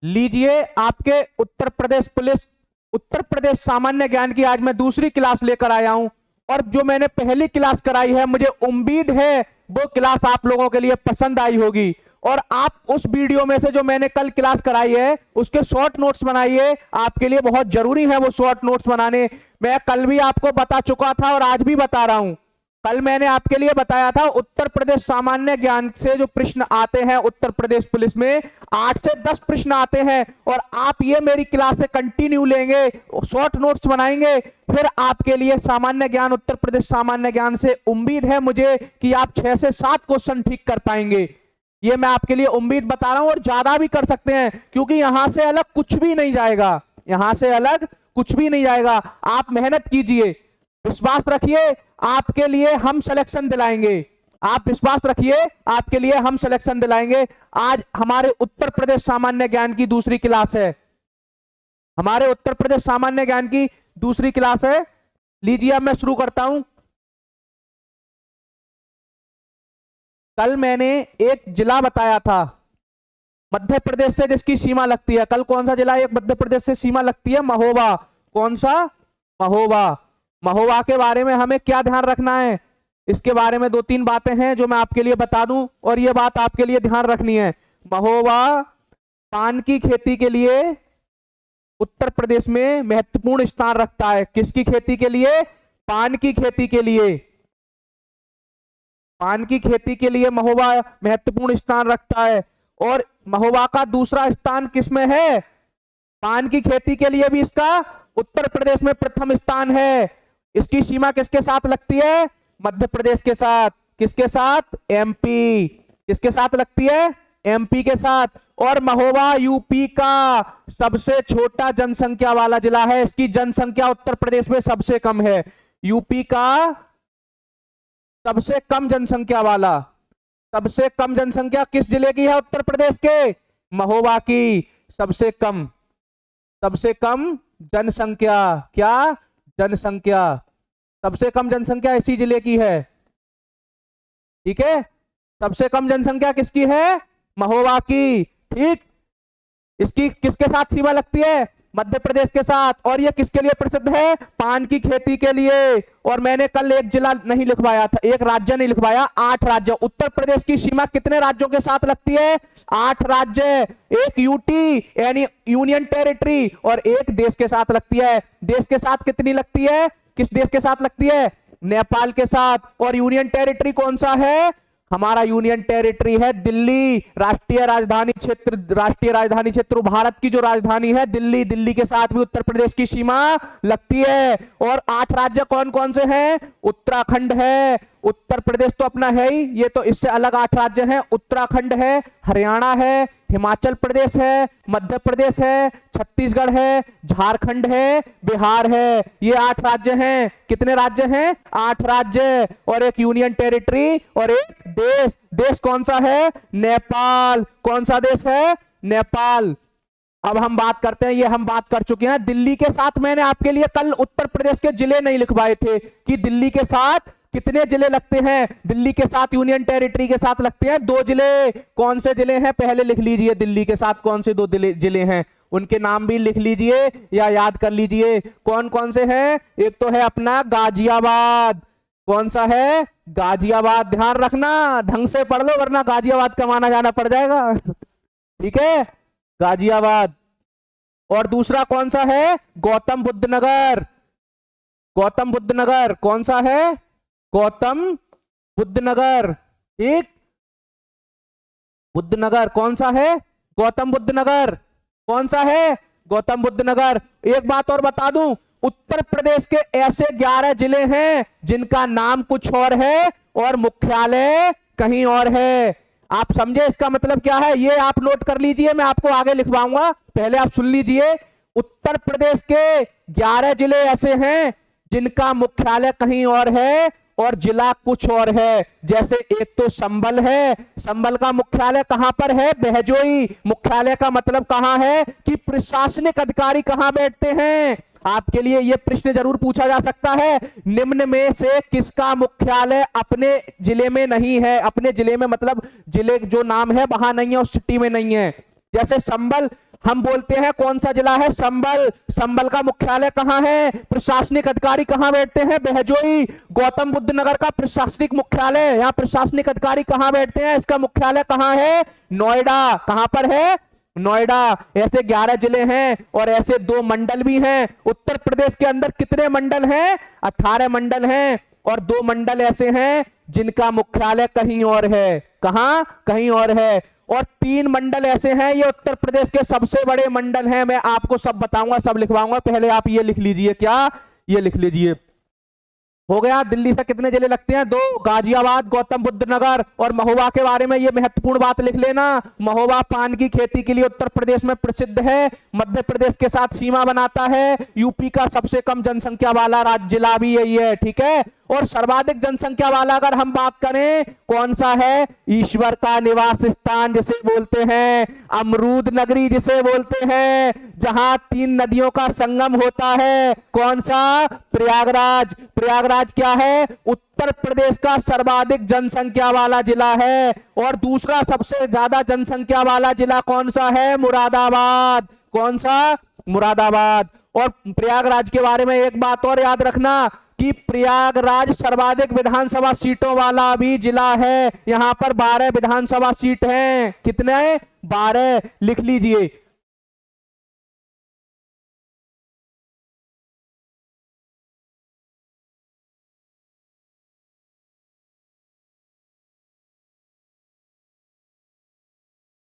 लीजिए आपके उत्तर प्रदेश सामान्य ज्ञान की आज मैं दूसरी क्लास लेकर आया हूं। और जो मैंने पहली क्लास कराई है, मुझे उम्मीद है वो क्लास आप लोगों के लिए पसंद आई होगी। और आप उस वीडियो में से जो मैंने कल क्लास कराई है उसके शॉर्ट नोट्स बनाइए, आपके लिए बहुत जरूरी है वो शॉर्ट नोट्स बनाने। मैं कल भी आपको बता चुका था और आज भी बता रहा हूं। कल मैंने आपके लिए बताया था उत्तर प्रदेश सामान्य ज्ञान से जो प्रश्न आते हैं उत्तर प्रदेश पुलिस में 8 से 10 प्रश्न आते हैं। और आप ये मेरी क्लास से कंटिन्यू लेंगे, शॉर्ट नोट्स बनाएंगे, फिर आपके लिए सामान्य ज्ञान उत्तर प्रदेश सामान्य ज्ञान से उम्मीद है मुझे कि आप 6 से 7 क्वेश्चन ठीक कर पाएंगे। ये मैं आपके लिए उम्मीद बता रहा हूं, और ज्यादा भी कर सकते हैं क्योंकि यहां से अलग कुछ भी नहीं जाएगा। यहां से अलग कुछ भी नहीं जाएगा। आप मेहनत कीजिए, विश्वास रखिए, आपके लिए हम सिलेक्शन दिलाएंगे। आप विश्वास रखिए, आपके लिए हम सिलेक्शन दिलाएंगे। आज हमारे उत्तर प्रदेश सामान्य ज्ञान की दूसरी क्लास है। हमारे उत्तर प्रदेश सामान्य ज्ञान की दूसरी क्लास है। लीजिए अब मैं शुरू करता हूं। कल मैंने एक जिला बताया था मध्य प्रदेश से जिसकी सीमा लगती है। कल कौन सा जिला एक मध्य प्रदेश से सीमा लगती है? महोबा। कौन सा? महोबा। महोबा के बारे में हमें क्या ध्यान रखना है, इसके बारे में 2-3 बातें हैं जो मैं आपके लिए बता दूं, और ये बात आपके लिए ध्यान रखनी है। महोबा पान की खेती के लिए उत्तर प्रदेश में महत्वपूर्ण स्थान रखता है। किसकी खेती के लिए? पान की खेती के लिए। पान की खेती के लिए महोबा महत्वपूर्ण स्थान रखता है। और महोबा का दूसरा स्थान किसमें है? पान की खेती के लिए भी इसका उत्तर प्रदेश में प्रथम स्थान है। इसकी सीमा किसके साथ लगती है? मध्य प्रदेश के साथ। किसके साथ? एमपी। किसके साथ लगती है? एमपी के साथ। और महोबा यूपी का सबसे छोटा जनसंख्या वाला जिला है। इसकी जनसंख्या उत्तर प्रदेश में सबसे कम है। यूपी का सबसे कम जनसंख्या वाला, सबसे कम जनसंख्या किस जिले की है? उत्तर प्रदेश के महोबा की सबसे कम जनसंख्या। क्या? जनसंख्या। सबसे कम जनसंख्या इसी जिले की है। ठीक है, सबसे कम जनसंख्या किसकी है? महोबा की। ठीक, इसकी किसके साथ सीमा लगती है? मध्य प्रदेश के साथ। और ये किसके लिए प्रसिद्ध है? पान की खेती के लिए। और मैंने कल एक जिला नहीं लिखवाया था, एक राज्य नहीं लिखवाया, 8 राज्य। उत्तर प्रदेश की सीमा कितने राज्यों के साथ लगती है? 8 राज्य। एक यूटी यानी यूनियन टेरिटरी और एक देश के साथ लगती है। देश के साथ कितनी लगती है? किस देश के साथ लगती है? नेपाल के साथ। और यूनियन टेरिटरी कौन सा है? हमारा यूनियन टेरिटरी है दिल्ली। राष्ट्रीय राजधानी क्षेत्र भारत की जो राजधानी है दिल्ली, दिल्ली के साथ भी उत्तर प्रदेश की सीमा लगती है। और 8 राज्य कौन कौन से हैं? उत्तराखंड है। उत्तर प्रदेश तो अपना है ही, ये तो इससे अलग 8 राज्य हैं। उत्तराखंड है, हरियाणा है, हिमाचल प्रदेश है, मध्य प्रदेश है, छत्तीसगढ़ है, झारखंड है, बिहार है। ये 8 राज्य हैं। कितने राज्य हैं? 8 राज्य। और एक यूनियन टेरिटरी और एक देश। देश कौन सा है? नेपाल। कौन सा देश है? नेपाल। अब हम बात करते हैं, ये हम बात कर चुके हैं दिल्ली के साथ। मैंने आपके लिए कल उत्तर प्रदेश के जिले नहीं लिखवाए थे कि दिल्ली के साथ कितने जिले लगते हैं। दिल्ली के साथ यूनियन टेरिटरी के साथ लगते हैं 2 जिले। कौन से जिले हैं? पहले लिख लीजिए, दिल्ली के साथ कौन से 2 जिले हैं, उनके नाम भी लिख लीजिए या याद कर लीजिए। कौन कौन से हैं? एक तो है अपना गाजियाबाद। कौन सा है? गाजियाबाद। ध्यान रखना, ढंग से पढ़ लो वरना गाजियाबाद कमाना जाना पड़ जाएगा। ठीक है, गाजियाबाद। और दूसरा कौन सा है? गौतम बुद्ध नगर। गौतम बुद्ध नगर कौन सा है? गौतम बुद्ध नगर। ठीक, बुद्ध नगर कौन सा है? गौतम बुद्ध नगर। कौन सा है? गौतम बुद्ध नगर। एक बात और बता दूं, उत्तर प्रदेश के ऐसे 11 जिले हैं जिनका नाम कुछ और है और मुख्यालय कहीं और है। आप समझे इसका मतलब क्या है? ये आप नोट कर लीजिए, मैं आपको आगे लिखवाऊंगा, पहले आप सुन लीजिए। उत्तर प्रदेश के 11 जिले ऐसे हैं जिनका मुख्यालय कहीं और है और जिला कुछ और है। जैसे एक तो संबल है। संबल का मुख्यालय कहां पर है? बहजोई। मुख्यालय का मतलब कहां है कि प्रशासनिक अधिकारी कहां बैठते हैं। आपके लिए यह प्रश्न जरूर पूछा जा सकता है, निम्न में से किसका मुख्यालय अपने जिले में नहीं है? अपने जिले में मतलब जिले जो नाम है वहां नहीं है, उस सिटी में नहीं है। जैसे संबल हम बोलते हैं कौन सा जिला है? संभल। संभल का मुख्यालय कहाँ है? प्रशासनिक अधिकारी कहाँ बैठते हैं? बहजोई। गौतम बुद्ध नगर का प्रशासनिक मुख्यालय, यहाँ प्रशासनिक अधिकारी कहाँ बैठते हैं? इसका मुख्यालय कहाँ है? नोएडा। कहां पर है? नोएडा। ऐसे 11 जिले हैं और ऐसे 2 मंडल भी हैं। उत्तर प्रदेश के अंदर कितने मंडल हैं? 18 मंडल हैं और 2 मंडल ऐसे हैं जिनका मुख्यालय कहीं और है। कहां? कहीं और है। और 3 मंडल ऐसे हैं, ये उत्तर प्रदेश के सबसे बड़े मंडल हैं। मैं आपको सब बताऊंगा, सब लिखवाऊंगा। पहले आप ये लिख लीजिए। क्या? ये लिख लीजिए। हो गया। दिल्ली से कितने जिले लगते हैं? 2, गाजियाबाद, गौतम बुद्ध नगर। और महोबा के बारे में ये महत्वपूर्ण बात लिख लेना, महोबा पान की खेती के लिए उत्तर प्रदेश में प्रसिद्ध है, मध्य प्रदेश के साथ सीमा बनाता है, यूपी का सबसे कम जनसंख्या वाला राज्य जिला भी यही है। ठीक है। और सर्वाधिक जनसंख्या वाला अगर हम बात करें कौन सा है? ईश्वर का निवास स्थान जिसे बोलते हैं, अमरूद नगरी जिसे बोलते हैं, जहां 3 नदियों का संगम होता है। कौन सा? प्रयागराज। प्रयागराज क्या है? उत्तर प्रदेश का सर्वाधिक जनसंख्या वाला जिला है। और दूसरा सबसे ज्यादा जनसंख्या वाला जिला कौन सा है? मुरादाबाद। कौन सा? मुरादाबाद। और प्रयागराज के बारे में एक बात और याद रखना कि प्रयागराज सर्वाधिक विधानसभा सीटों वाला भी जिला है। यहां पर 12 विधानसभा सीट हैं। कितने? 12। लिख लीजिए।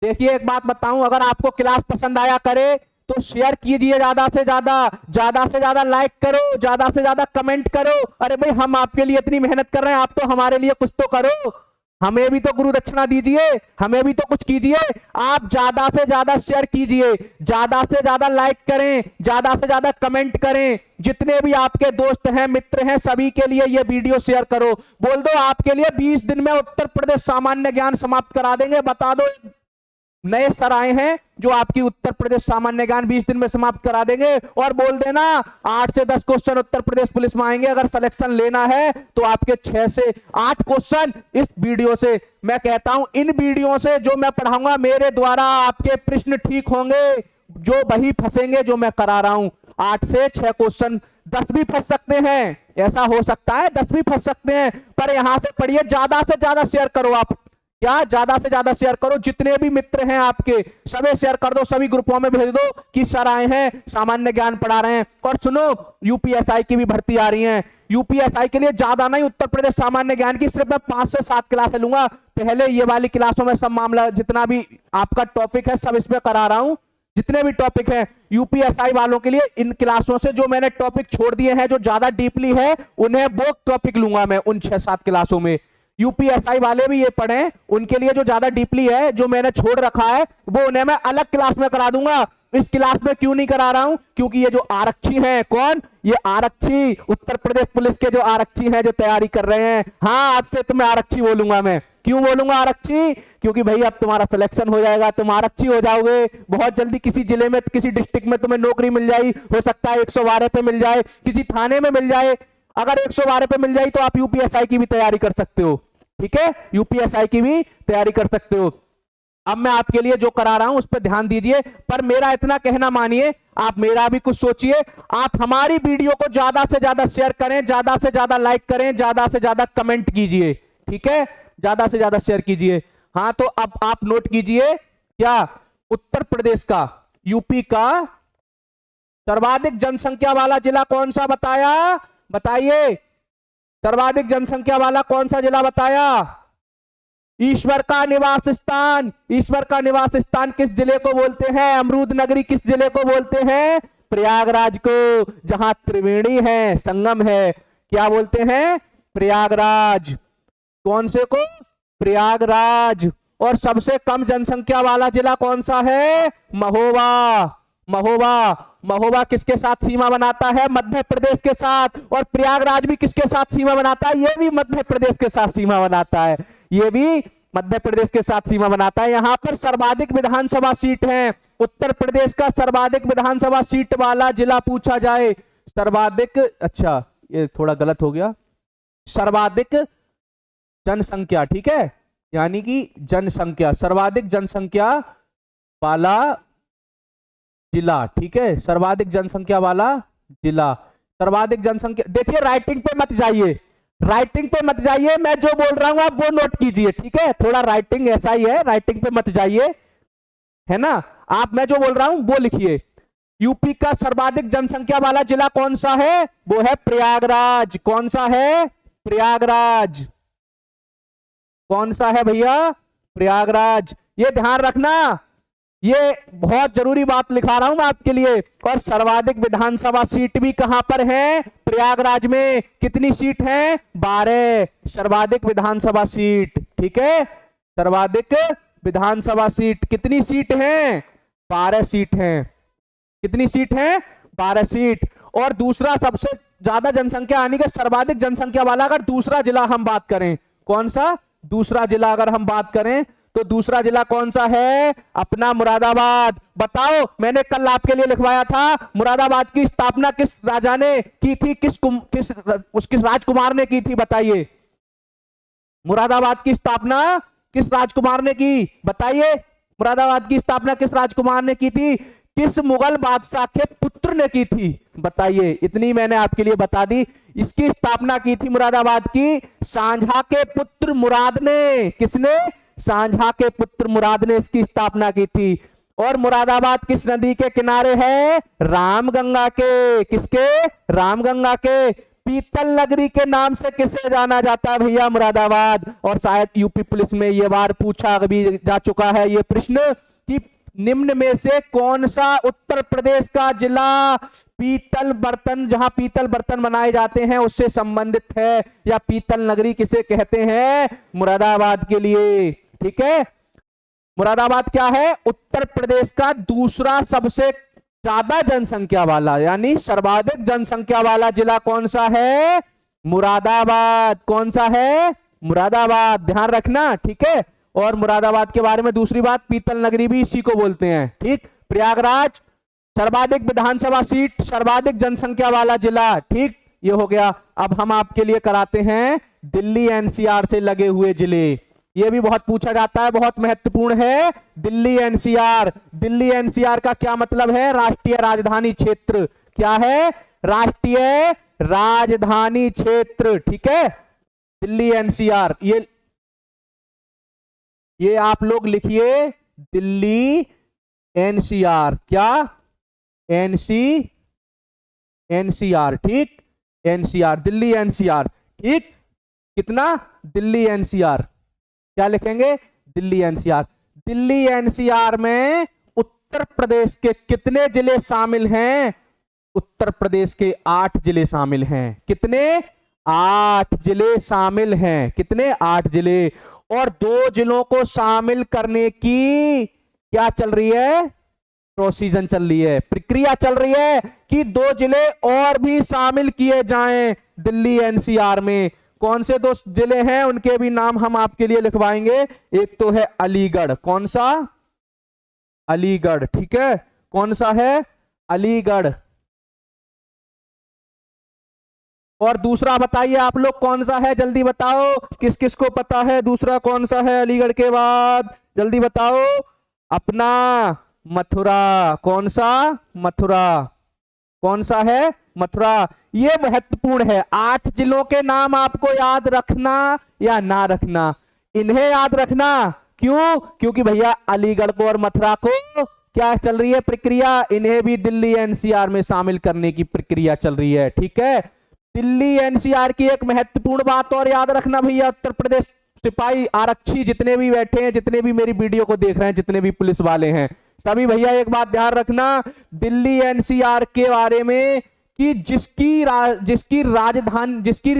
देखिए एक बात बताऊं, अगर आपको क्लास पसंद आया करे तो शेयर कीजिए ज्यादा से ज्यादा लाइक करो, ज्यादा से ज्यादा कमेंट करो। अरे भाई हम आपके लिए इतनी मेहनत कर रहे हैं, आप तो हमारे लिए कुछ तो करो, हमें भी तो गुरु दक्षिणा दीजिए, हमें भी तो कुछ कीजिए। आप ज्यादा से ज्यादा शेयर कीजिए, ज्यादा से ज्यादा लाइक करें, ज्यादा से ज्यादा कमेंट करें। जितने भी आपके दोस्त हैं, मित्र हैं, सभी के लिए ये वीडियो शेयर करो। बोल दो आपके लिए 20 दिन में उत्तर प्रदेश सामान्य ज्ञान समाप्त करा देंगे। बता दो, नए सर आए हैं जो आपकी उत्तर प्रदेश सामान्य ज्ञान 20 दिन में समाप्त करा देंगे। और बोल देना 8 से 10 क्वेश्चन उत्तर प्रदेश पुलिस में आएंगे। अगर सिलेक्शन लेना है तो आपके 6 से 8 क्वेश्चन इस वीडियो से, मैं कहता हूं इन वीडियो से जो मैं पढ़ाऊंगा मेरे द्वारा आपके प्रश्न ठीक होंगे। जो वही फंसेंगे जो मैं करा रहा हूं। 8 से 6 क्वेश्चन, 10 भी फंस सकते हैं, ऐसा हो सकता है 10 भी फंस सकते हैं। पर यहां से पढ़िए, ज्यादा से ज्यादा शेयर करो। आप क्या? ज्यादा से ज्यादा शेयर करो। जितने भी मित्र हैं आपके सभी शेयर कर दो, सभी ग्रुपों में भेज दो कि सर आए हैं, सामान्य ज्ञान पढ़ा रहे हैं। और सुनो, यूपीएसआई की भी भर्ती आ रही है। यूपीएसआई के लिए ज्यादा नहीं, उत्तर प्रदेश सामान्य ज्ञान की सिर्फ मैं 5 से 7 क्लासें लूंगा। पहले ये वाली क्लासों में सब मामला जितना भी आपका टॉपिक है सब इसमें करा रहा हूं। जितने भी टॉपिक हैं यूपीएसआई वालों के लिए, इन क्लासों से जो मैंने टॉपिक छोड़ दिए हैं जो ज्यादा डीपली है, उन्हें वो टॉपिक लूंगा मैं उन 6-7 क्लासों में। यूपीएसआई वाले भी ये पढ़ें, उनके लिए जो ज्यादा डीपली है जो मैंने छोड़ रखा है वो उन्हें मैं अलग क्लास में करा दूंगा। इस क्लास में क्यों नहीं करा रहा हूं? क्योंकि ये जो आरक्षी हैं, कौन? ये आरक्षी, उत्तर प्रदेश पुलिस के जो आरक्षी हैं जो तैयारी कर रहे हैं। हाँ, आज से तुम्हें आरक्षी बोलूंगा मैं। क्यों बोलूंगा आरक्षी? क्योंकि भाई अब तुम्हारा सिलेक्शन हो जाएगा, तुम आरक्षी हो जाओगे। बहुत जल्दी किसी जिले में, किसी डिस्ट्रिक्ट में तुम्हें नौकरी मिल जाएगी। हो सकता है 112 पे मिल जाए, किसी थाने में मिल जाए। अगर 112 पे मिल जाए तो आप यूपीएसआई की भी तैयारी कर सकते हो। ठीक है, यूपीएसआई की भी तैयारी कर सकते हो। अब मैं आपके लिए जो करा रहा हूं उस पर ध्यान दीजिए। पर मेरा इतना कहना मानिए, आप मेरा भी कुछ सोचिए। आप हमारी वीडियो को ज्यादा से ज्यादा शेयर करें, ज्यादा से ज्यादा लाइक करें, ज्यादा से ज्यादा कमेंट कीजिए। ठीक है, ज्यादा से ज्यादा शेयर कीजिए। हाँ, तो अब आप नोट कीजिए, क्या उत्तर प्रदेश का, यूपी का सर्वाधिक जनसंख्या वाला जिला कौन सा बताया? बताइए, सर्वाधिक जनसंख्या वाला कौन सा जिला बताया? ईश्वर का निवास स्थान। ईश्वर का निवास स्थान किस जिले को बोलते हैं? अमरूद नगरी किस जिले को बोलते हैं? प्रयागराज को, जहां त्रिवेणी है, संगम है। क्या बोलते हैं? प्रयागराज। कौन से को? प्रयागराज। और सबसे कम जनसंख्या वाला जिला कौन सा है? महोबा। महोबा। महोबा किसके साथ सीमा बनाता है? मध्य प्रदेश के साथ। और प्रयागराज भी किसके साथ सीमा बनाता है? ये भी मध्य प्रदेश के साथ सीमा बनाता है। ये भी मध्य प्रदेश के साथ सीमा बनाता है। यहां पर सर्वाधिक विधानसभा सीट है। उत्तर प्रदेश का सर्वाधिक विधानसभा सीट वाला जिला पूछा जाए, सर्वाधिक, अच्छा ये थोड़ा गलत हो गया, सर्वाधिक जनसंख्या, ठीक है, यानी कि जनसंख्या, सर्वाधिक जनसंख्या वाला जिला, ठीक है, सर्वाधिक जनसंख्या वाला जिला, सर्वाधिक जनसंख्या। देखिए राइटिंग पे मत जाइए, राइटिंग पे मत जाइए, मैं जो बोल रहा हूं आप वो नोट कीजिए, ठीक है, थोड़ा राइटिंग ऐसा ही है, राइटिंग पे मत जाइए, है ना। आप मैं जो बोल रहा हूं वो लिखिए। यूपी का सर्वाधिक जनसंख्या वाला जिला कौन सा है? वो है प्रयागराज। कौन सा है? प्रयागराज। कौन सा है भैया? प्रयागराज। ये ध्यान रखना, ये बहुत जरूरी बात लिखा रहा हूं मैं आपके लिए। और सर्वाधिक विधानसभा सीट भी कहां पर है? प्रयागराज में। कितनी सीट है? 12 सर्वाधिक विधानसभा सीट, ठीक है, सर्वाधिक विधानसभा सीट। कितनी सीट है? 12 सीट है। कितनी सीट है? 12 सीट। और दूसरा सबसे ज्यादा जनसंख्या यानी कि सर्वाधिक जनसंख्या वाला अगर दूसरा जिला हम बात करें, कौन सा? दूसरा जिला अगर हम बात करें तो दूसरा जिला कौन सा है? अपना मुरादाबाद। बताओ, मैंने कल आपके लिए लिखवाया था, मुरादाबाद की स्थापना किस राजा ने की थी? किस राजकुमार ने की थी? बताइए, मुरादाबाद की स्थापना किस राजकुमार ने की? बताइए, मुरादाबाद की स्थापना किस राजकुमार ने की थी? किस मुगल बादशाह के पुत्र ने की थी? बताइए, इतनी मैंने आपके लिए बता दी। इसकी स्थापना की थी मुरादाबाद की शाहजहां के पुत्र मुराद ने। किसने? शाहजहां के पुत्र मुराद ने इसकी स्थापना की थी। और मुरादाबाद किस नदी के किनारे है? रामगंगा के। किसके? रामगंगा के। पीतल नगरी के नाम से किसे जाना जाता है भैया? मुरादाबाद। और शायद यूपी पुलिस में ये बार पूछा भी जा चुका है ये प्रश्न कि निम्न में से कौन सा उत्तर प्रदेश का जिला पीतल बर्तन, जहां पीतल बर्तन बनाए जाते हैं, उससे संबंधित है? या पीतल नगरी किसे कहते हैं? मुरादाबाद के लिए, ठीक है। मुरादाबाद क्या है? उत्तर प्रदेश का दूसरा सबसे ज्यादा जनसंख्या वाला यानी सर्वाधिक जनसंख्या वाला जिला कौन सा है? मुरादाबाद। कौन सा है? मुरादाबाद। ध्यान रखना, ठीक है। और मुरादाबाद के बारे में दूसरी बात, पीतल नगरी भी इसी को बोलते हैं, ठीक। प्रयागराज सर्वाधिक विधानसभा सीट, सर्वाधिक जनसंख्या वाला जिला, ठीक, ये हो गया। अब हम आपके लिए कराते हैं दिल्ली एनसीआर से लगे हुए जिले। ये भी बहुत पूछा जाता है, बहुत महत्वपूर्ण है। दिल्ली एनसीआर। दिल्ली एनसीआर का क्या मतलब है? राष्ट्रीय राजधानी क्षेत्र। क्या है? राष्ट्रीय राजधानी क्षेत्र, ठीक है। दिल्ली एनसीआर, ये आप लोग लिखिए, दिल्ली एनसीआर। क्या? एनसीआर, ठीक, एनसीआर, दिल्ली एनसीआर, ठीक। कितना? दिल्ली एनसीआर। क्या लिखेंगे? दिल्ली एनसीआर। दिल्ली एनसीआर में उत्तर प्रदेश के कितने जिले शामिल हैं? उत्तर प्रदेश के 8 जिले शामिल हैं। कितने? 8 जिले शामिल हैं। कितने? 8 जिले। और 2 जिलों को शामिल करने की क्या चल रही है? प्रोसीजर चल रही है, प्रक्रिया चल रही है कि 2 जिले और भी शामिल किए जाएं दिल्ली एनसीआर में। कौन से 2 जिले हैं? उनके भी नाम हम आपके लिए लिखवाएंगे। एक तो है अलीगढ़। कौन सा? अलीगढ़, ठीक है। कौन सा है? अलीगढ़। और दूसरा बताइए आप लोग कौन सा है? जल्दी बताओ, किस किस को पता है दूसरा कौन सा है अलीगढ़ के बाद? जल्दी बताओ। अपना मथुरा। कौन सा? मथुरा। कौन सा है? मथुरा। ये महत्वपूर्ण है। 8 जिलों के नाम आपको याद रखना या ना रखना, इन्हें याद रखना। क्यों? क्योंकि भैया अलीगढ़ को और मथुरा को क्या चल रही है? प्रक्रिया। इन्हें भी दिल्ली एनसीआर में शामिल करने की प्रक्रिया चल रही है, ठीक है। दिल्ली एनसीआर की एक महत्वपूर्ण बात और याद रखना भैया, उत्तर प्रदेश सिपाही आरक्षी जितने भी बैठे हैं, जितने भी मेरी वीडियो को देख रहे हैं, जितने भी पुलिस वाले हैं, सभी भैया एक बात ध्यान रखना दिल्ली एनसीआर के बारे में कि जिसकी राजधानी, जिसकी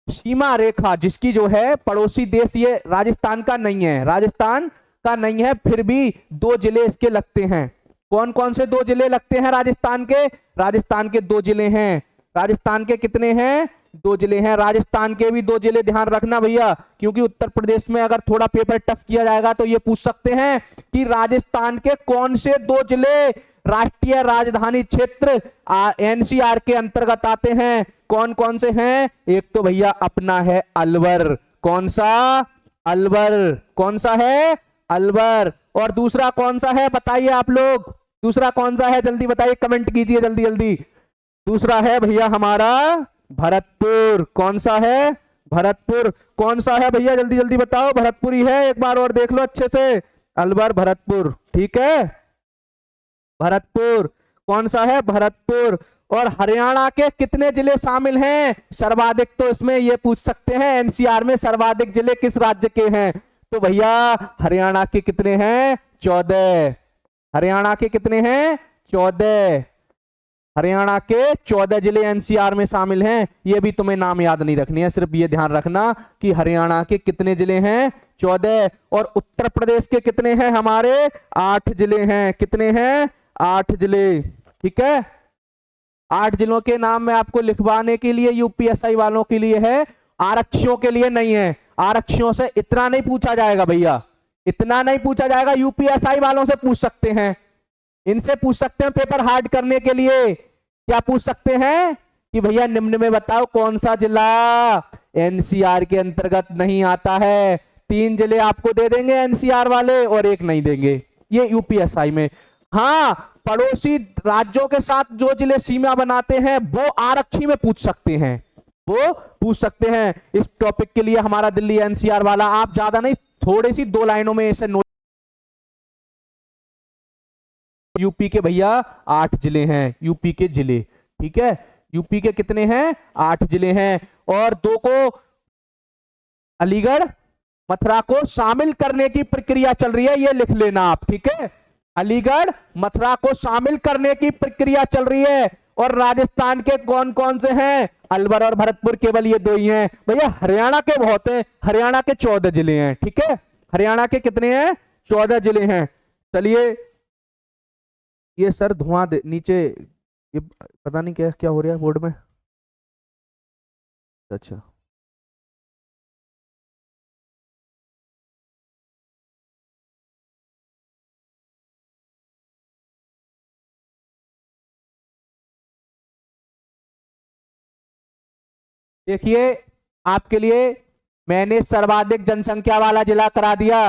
सीमा रेखा, जिसकी जो है पड़ोसी देश, ये राजस्थान का नहीं है, राजस्थान का नहीं है, फिर भी 2 जिले इसके लगते हैं। कौन कौन से 2 जिले लगते हैं राजस्थान के? राजस्थान के 2 जिले हैं। राजस्थान के कितने हैं? 2 जिले हैं। राजस्थान के भी 2 जिले ध्यान रखना भैया, क्योंकि उत्तर प्रदेश में अगर थोड़ा पेपर टफ किया जाएगा तो ये पूछ सकते हैं कि राजस्थान के कौन से 2 जिले राष्ट्रीय राजधानी क्षेत्र एनसीआर के अंतर्गत आते हैं। कौन कौन से हैं? एक तो भैया अपना है अलवर। कौन सा? अलवर। कौन सा है? अलवर। और दूसरा कौन सा है बताइए आप लोग? दूसरा कौन सा है, जल्दी बताइए, कमेंट कीजिए जल्दी जल्दी। दूसरा है भैया हमारा भरतपुर। कौन सा है, भरतपुर। कौन सा है भैया, जल्दी जल्दी बताओ। भरतपुर ही है, एक बार और देख लो अच्छे से, अलवर भरतपुर, ठीक है, भरतपुर। कौन सा है, भरतपुर। और हरियाणा के कितने जिले शामिल हैं सर्वाधिक, तो इसमें ये पूछ सकते हैं एनसीआर में सर्वाधिक जिले किस राज्य के हैं, तो भैया हरियाणा के कितने हैं, 14। हरियाणा के कितने हैं, 14। हरियाणा के 14 जिले एनसीआर में शामिल हैं। ये भी तुम्हें नाम याद नहीं रखनी है, सिर्फ ये ध्यान रखना कि हरियाणा के कितने जिले हैं, 14। और उत्तर प्रदेश के कितने हैं, हमारे 8 जिले हैं। कितने हैं, 8 जिले, ठीक है। 8 जिलों के नाम मैं आपको लिखवाने के लिए यूपीएसआई वालों के लिए है, आरक्षियों के लिए नहीं है। आरक्षियों से इतना नहीं पूछा जाएगा भैया, इतना नहीं पूछा जाएगा। यूपीएसआई वालों से पूछ सकते हैं, इनसे पूछ सकते हैं पेपर हार्ड करने के लिए। क्या पूछ सकते हैं कि भैया निम्न में बताओ कौन सा जिला एनसीआर के अंतर्गत नहीं आता है। 3 जिले आपको दे देंगे एनसीआर वाले और 1 नहीं देंगे, ये यूपीएसआई में। हाँ, पड़ोसी राज्यों के साथ जो जिले सीमा बनाते हैं वो आरक्षी में पूछ सकते हैं, वो पूछ सकते हैं। इस टॉपिक के लिए हमारा दिल्ली एनसीआर वाला, आप ज्यादा नहीं, थोड़ी सी 2 लाइनों में इसे नोट। यूपी के भैया 8 जिले हैं, यूपी के जिले, ठीक है। यूपी के कितने हैं, 8 जिले हैं। और 2 को अलीगढ़ मथुरा को शामिल करने की प्रक्रिया चल रही है, ये लिख लेना आप, ठीक है। अलीगढ़ मथुरा को शामिल करने की प्रक्रिया चल रही है। और राजस्थान के कौन कौन से हैं, अलवर और भरतपुर, केवल ये 2 ही हैं भैया। हरियाणा के बहुत हैं, हरियाणा के 14 जिले हैं, ठीक है। हरियाणा के कितने हैं, 14 जिले हैं। चलिए, ये सर धुआं नीचे, ये पता नहीं क्या क्या हो रहा है बोर्ड में। अच्छा, देखिए आपके लिए मैंने सर्वाधिक जनसंख्या वाला जिला करा दिया।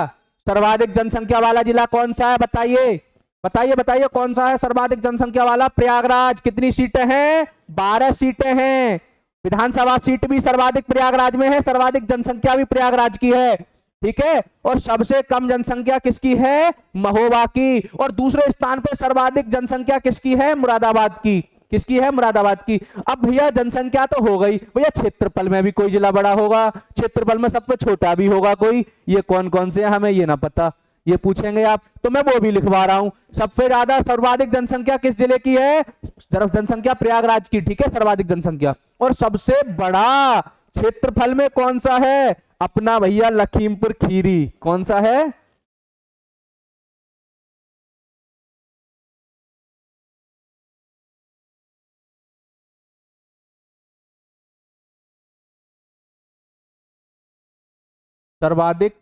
सर्वाधिक जनसंख्या वाला जिला कौन सा है, बताइए बताइए बताइए, कौन सा है सर्वाधिक जनसंख्या वाला, प्रयागराज। कितनी सीटें हैं, 12 सीटें हैं। विधानसभा सीट भी सर्वाधिक प्रयागराज में है, सर्वाधिक जनसंख्या भी प्रयागराज की है, ठीक है। और सबसे कम जनसंख्या किसकी है, महोबा की। और दूसरे स्थान पर सर्वाधिक जनसंख्या किसकी है, मुरादाबाद की। किसकी है, मुरादाबाद की। अब भैया जनसंख्या तो हो गई, भैया क्षेत्रफल में भी कोई जिला बड़ा होगा, क्षेत्रफल में सबसे छोटा भी होगा कोई। ये कौन कौन से हैं हमें ये ना पता, ये पूछेंगे आप, तो मैं वो भी लिखवा रहा हूं। सबसे ज्यादा सर्वाधिक जनसंख्या किस जिले की है, जनसंख्या प्रयागराज की, ठीक है, सर्वाधिक जनसंख्या। और सबसे बड़ा क्षेत्रफल में कौन सा है, अपना भैया लखीमपुर खीरी। कौन सा है, सर्वाधिक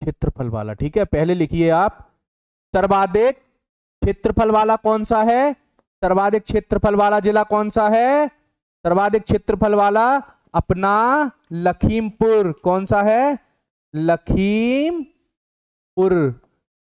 क्षेत्रफल वाला, ठीक है। पहले लिखिए आप, सर्वाधिक क्षेत्रफल वाला कौन सा है, सर्वाधिक क्षेत्रफल वाला जिला कौन सा है, सर्वाधिक क्षेत्रफल वाला अपना लखीमपुर। कौन सा है, लखीमपुर,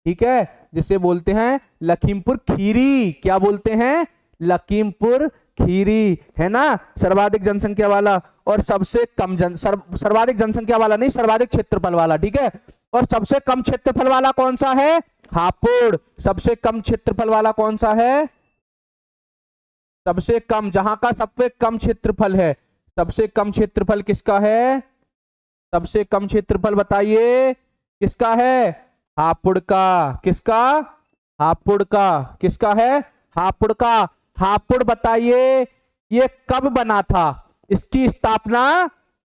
ठीक है, जिसे बोलते हैं लखीमपुर खीरी। क्या बोलते हैं, लखीमपुर खीरी, है ना, सर्वाधिक जनसंख्या वाला। और सबसे कम सर्वाधिक जनसंख्या वाला नहीं, सर्वाधिक क्षेत्रफल वाला, ठीक है। और सबसे कम क्षेत्रफल वाला कौन सा है, हापुड़। सबसे कम क्षेत्रफल वाला कौन सा है, सबसे कम, जहां का सबसे कम क्षेत्रफल है, सबसे कम क्षेत्रफल किसका है, सबसे कम क्षेत्रफल बताइए किसका है, हापुड़ का। किसका, हापुड़ का। किसका है, हापुड़ का। हापुड़ बताइए ये कब बना था, इसकी स्थापना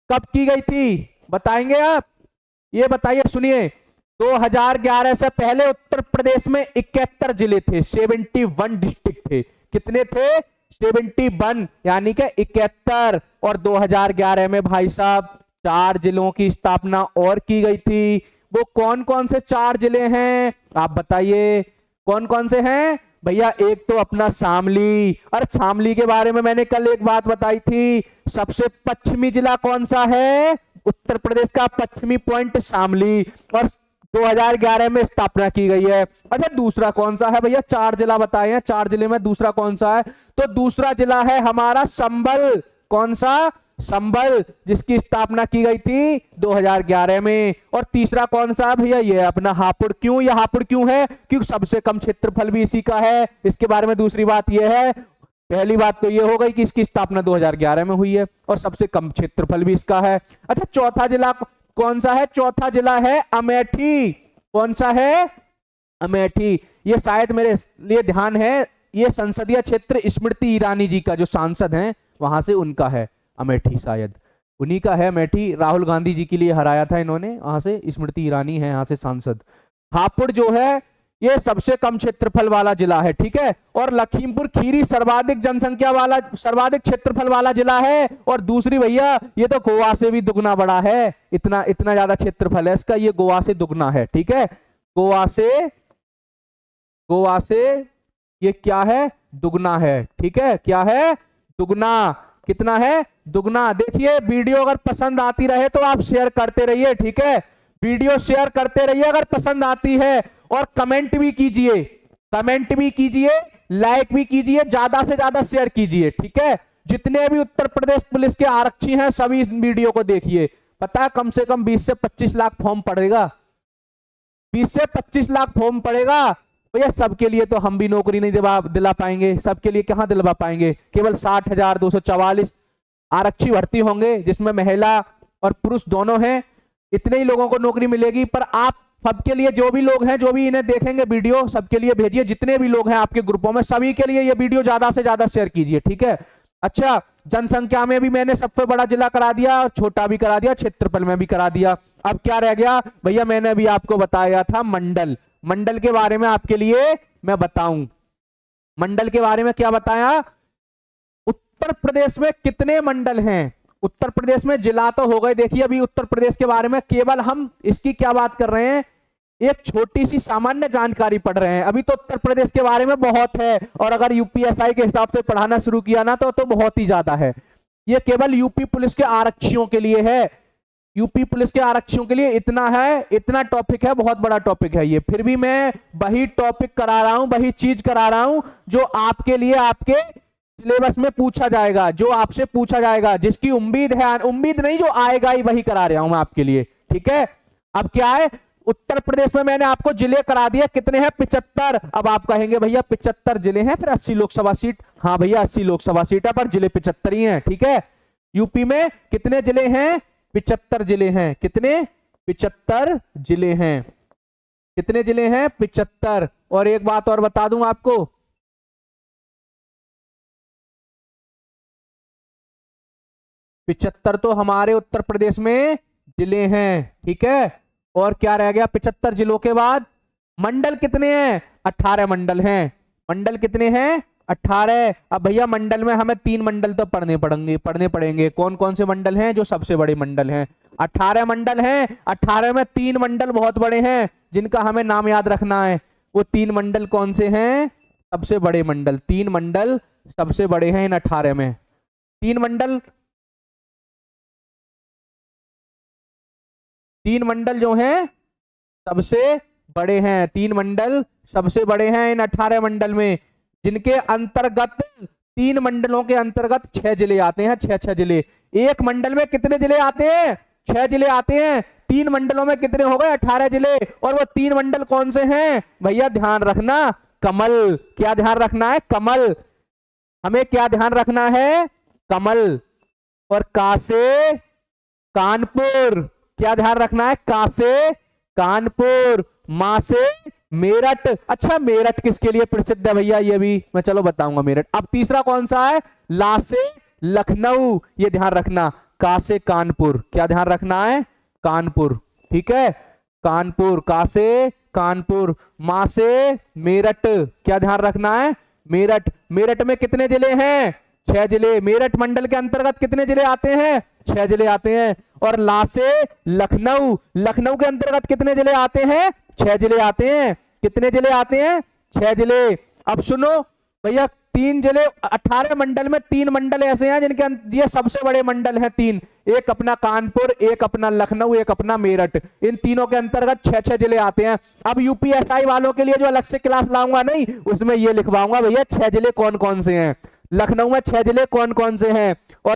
कब की गई थी, बताएंगे आप, ये बताइए, सुनिए। 2011 से पहले उत्तर प्रदेश में 71 जिले थे, 71 डिस्ट्रिक्ट थे। कितने थे, 71, यानी कि 71। और 2011 में भाई साहब 4 जिलों की स्थापना और की गई थी। वो कौन कौन से 4 जिले हैं, आप बताइए कौन कौन से हैं भैया। एक तो अपना शामली, और शामली के बारे में मैंने कल एक बात बताई थी। सबसे पश्चिमी जिला कौन सा है, उत्तर प्रदेश का पश्चिमी पॉइंट शामली। और 2011 में स्थापना की गई है। अच्छा दूसरा कौन सा है भैया, 4 जिला बताए हैं, 4 जिले में दूसरा कौन सा है, तो दूसरा जिला है हमारा संभल। कौन सा, संभल, जिसकी स्थापना की गई थी 2011 में। और तीसरा कौन सा है भैया, ये अपना हापुड़। क्यों ये हापुड़ क्यों है, क्योंकि सबसे कम क्षेत्रफल भी इसी का है। इसके बारे में दूसरी बात ये है, पहली बात तो ये हो गई कि इसकी स्थापना 2011 में हुई है और सबसे कम क्षेत्रफल भी इसका है। अच्छा चौथा जिला कौन सा है, चौथा जिला है अमेठी। कौन सा है, अमेठी। ये शायद मेरे लिए ध्यान है, ये संसदीय क्षेत्र स्मृति ईरानी जी का जो सांसद हैं वहां से उनका है अमेठी, शायद उन्हीं का है अमेठी। राहुल गांधी जी के लिए हराया था इन्होंने, वहां से स्मृति ईरानी है यहाँ से सांसद। हापुड़ जो है ये सबसे कम क्षेत्रफल वाला जिला है, ठीक है। और लखीमपुर खीरी सर्वाधिक जनसंख्या वाला, सर्वाधिक क्षेत्रफल वाला जिला है। और दूसरी भैया ये तो गोवा से भी दुगना बड़ा है, इतना इतना ज्यादा क्षेत्रफल है इसका, ये गोवा से दुगना है, ठीक है। गोवा से ये क्या है, दुगना है, ठीक है। क्या है, दुगना। कितना है, दुगना। देखिए वीडियो अगर पसंद आती रहे तो आप शेयर करते रहिए, ठीक है। वीडियो शेयर करते रहिए अगर पसंद आती है, और कमेंट भी कीजिए, लाइक भी कीजिए, ज्यादा से ज्यादा शेयर कीजिए, ठीक है। जितने भी उत्तर प्रदेश पुलिस के आरक्षी हैं सभी इस वीडियो को देखिए। पता है कम से कम 20 से 25 लाख फॉर्म पड़ेगा, 20 से 25 लाख फॉर्म पड़ेगा भैया। सबके लिए तो हम भी नौकरी नहीं दिला पाएंगे, सबके लिए कहां दिलवा पाएंगे। केवल 60,244 आरक्षी भर्ती होंगे, जिसमें महिला और पुरुष दोनों हैं। इतने ही लोगों को नौकरी मिलेगी। पर आप सबके लिए, जो भी लोग हैं, जो भी इन्हें देखेंगे वीडियो, सबके लिए भेजिए। जितने भी लोग हैं आपके ग्रुपों में, सभी के लिए ये वीडियो ज्यादा से ज्यादा शेयर कीजिए, ठीक है। अच्छा जनसंख्या में भी मैंने सबसे बड़ा जिला करा दिया, छोटा भी करा दिया, क्षेत्रफल में भी करा दिया। अब क्या रह गया भैया, मैंने अभी आपको बताया था मंडल। मंडल के बारे में आपके लिए मैं बताऊं, मंडल के बारे में क्या बताया। उत्तर प्रदेश में कितने मंडल हैं, उत्तर प्रदेश में जिला तो हो गए। देखिए अभी उत्तर प्रदेश के बारे में केवल हम इसकी क्या बात कर रहे हैं, एक छोटी सी सामान्य जानकारी पढ़ रहे हैं। अभी तो उत्तर प्रदेश के बारे में बहुत है, और अगर यूपीएसआई के हिसाब से पढ़ाना शुरू किया ना तो बहुत ही ज्यादा है। ये केवल यूपी पुलिस के आरक्षियों के लिए है, यूपी पुलिस के आरक्षियों के लिए इतना है, इतना टॉपिक है, बहुत बड़ा टॉपिक है ये। फिर भी मैं वही टॉपिक करा रहा हूं, वही चीज करा रहा हूं जो आपके लिए आपके सिलेबस में पूछा जाएगा, जो आपसे पूछा जाएगा, जिसकी उम्मीद है, उम्मीद नहीं जो आएगा ही वही करा रहा हूं मैं आपके लिए, ठीक है। अब क्या है, उत्तर प्रदेश में मैंने आपको जिले करा दिए, कितने हैं, 75। अब आप कहेंगे भैया 75 जिले हैं, फिर 80 लोकसभा सीट। हाँ भैया 80 लोकसभा सीट है, पर जिले 75 ही हैं, ठीक है। यूपी में कितने जिले हैं, 75 जिले हैं। कितने, 75 जिले हैं। कितने जिले हैं, 75। और एक बात और बता दूं आपको, 75 तो हमारे उत्तर प्रदेश में जिले हैं, ठीक है। और क्या रह गया, 75 जिलों के बाद मंडल कितने हैं, 18 मंडल हैं। मंडल कितने हैं, 18। अब भैया मंडल में हमें 3 मंडल तो पढ़ने पड़ेंगे। कौन कौन से मंडल हैं, जो सबसे बड़े मंडल हैं। 18 मंडल हैं, 18 में 3 मंडल बहुत बड़े हैं जिनका हमें नाम याद रखना है। वो 3 मंडल कौन से हैं, सबसे बड़े मंडल, 3 मंडल सबसे बड़े हैं इन 18 में। 3 मंडल, 3 मंडल जो हैं सबसे बड़े हैं, 3 मंडल सबसे बड़े हैं इन 18 मंडल में, जिनके अंतर्गत 3 मंडलों के अंतर्गत 6 जिले आते हैं, 6 जिले। एक मंडल में कितने जिले आते हैं, 6 जिले आते हैं। 3 मंडलों में कितने हो गए, 18 जिले। और वो 3 मंडल कौन से हैं भैया, ध्यान रखना, कमल। क्या ध्यान रखना है, कमल। हमें क्या ध्यान रखना है, कमल। और का से कानपुर, क्या ध्यान रखना है, का से कानपुर, मां से मेरठ। अच्छा मेरठ किसके लिए प्रसिद्ध है भैया, ये भी मैं चलो बताऊंगा मेरठ। अब तीसरा कौन सा है, ला से लखनऊ। ये ध्यान रखना, का से कानपुर, क्या ध्यान रखना है, कानपुर, ठीक है। कानपुर, का से कानपुर, मां से मेरठ, क्या ध्यान रखना है, मेरठ। मेरठ में कितने जिले हैं, 6 जिले। मेरठ मंडल के अंतर्गत कितने जिले आते हैं, 6 जिले आते हैं। और ला से लखनऊ, लखनऊ के अंतर्गत कितने जिले आते हैं, 6 जिले आते हैं। कितने जिले आते हैं, 6 जिले। अब सुनो भैया, 3 जिले 18 मंडल में 3 मंडल ऐसे हैं जिनके ये सबसे बड़े मंडल हैं 3। एक अपना कानपुर, एक अपना लखनऊ, एक अपना मेरठ। इन तीनों के अंतर्गत 6-6 जिले आते हैं। अब यूपीएसआई वालों के लिए जो अलग से क्लास लाऊंगा नहीं, उसमें ये लिखवाऊंगा भैया 6 जिले कौन कौन से हैं, लखनऊ में 6 जिले कौन कौन से हैं, और